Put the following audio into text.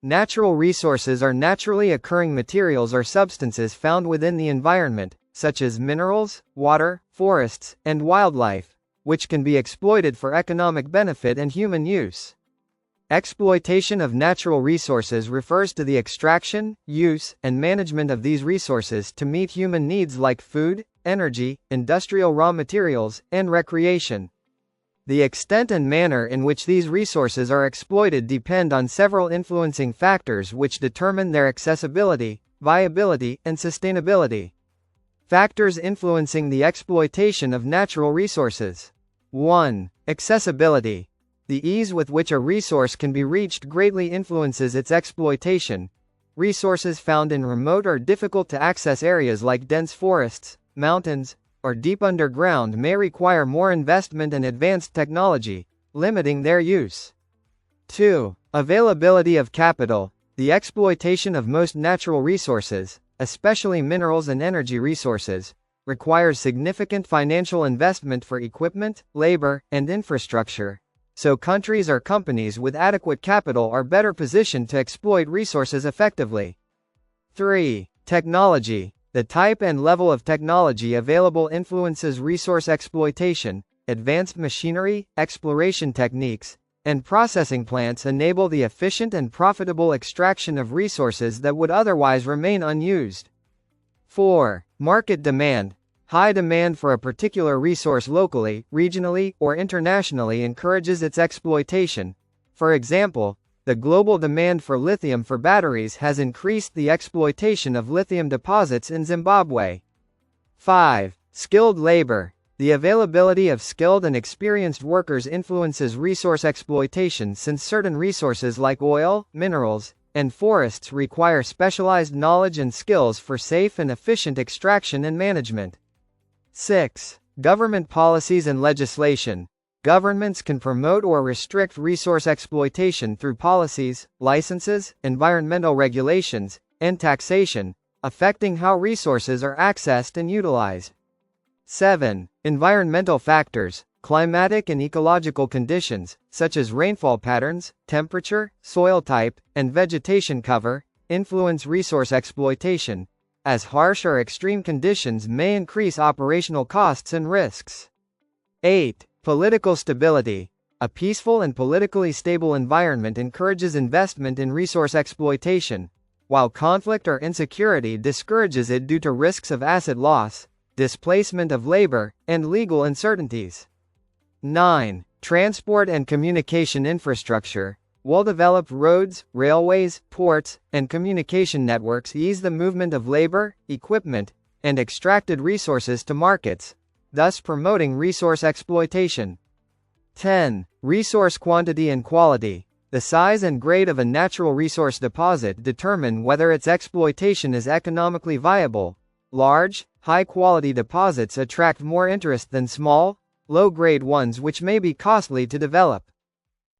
Natural resources are naturally occurring materials or substances found within the environment, such as minerals, water, forests, and wildlife, which can be exploited for economic benefit and human use. Exploitation of natural resources refers to the extraction, use, and management of these resources to meet human needs like food, energy, industrial raw materials, and recreation. The extent and manner in which these resources are exploited depend on several influencing factors which determine their accessibility, viability, and sustainability. Factors influencing the exploitation of natural resources. 1. Accessibility. The ease with which a resource can be reached greatly influences its exploitation. Resources found in remote or difficult to access areas like dense forests, mountains, or deep underground may require more investment and advanced technology, limiting their use. 2. Availability of capital. The exploitation of most natural resources, especially minerals and energy resources, requires significant financial investment for equipment, labor, and infrastructure, so countries or companies with adequate capital are better positioned to exploit resources effectively. 3. Technology. The type and level of technology available influences resource exploitation. Advanced machinery, exploration techniques, and processing plants enable the efficient and profitable extraction of resources that would otherwise remain unused. 4. Market demand. High demand for a particular resource locally, regionally, or internationally encourages its exploitation. For example, the global demand for lithium for batteries has increased the exploitation of lithium deposits in Zimbabwe. 5. Skilled labor. The availability of skilled and experienced workers influences resource exploitation since certain resources like oil, minerals, and forests require specialized knowledge and skills for safe and efficient extraction and management. 6. Government policies and legislation. Governments can promote or restrict resource exploitation through policies, licenses, environmental regulations, and taxation, affecting how resources are accessed and utilized. 7. Environmental factors. Climatic and ecological conditions, such as rainfall patterns, temperature, soil type, and vegetation cover, influence resource exploitation, as harsh or extreme conditions may increase operational costs and risks. 8. Political stability. A peaceful and politically stable environment encourages investment in resource exploitation, while conflict or insecurity discourages it due to risks of asset loss, displacement of labor, and legal uncertainties. 9. Transport and communication infrastructure. Well-developed roads, railways, ports, and communication networks ease the movement of labor, equipment, and extracted resources to markets, thus promoting resource exploitation. 10. Resource quantity and quality. The size and grade of a natural resource deposit determine whether its exploitation is economically viable. Large, high-quality deposits attract more interest than small, low-grade ones which may be costly to develop.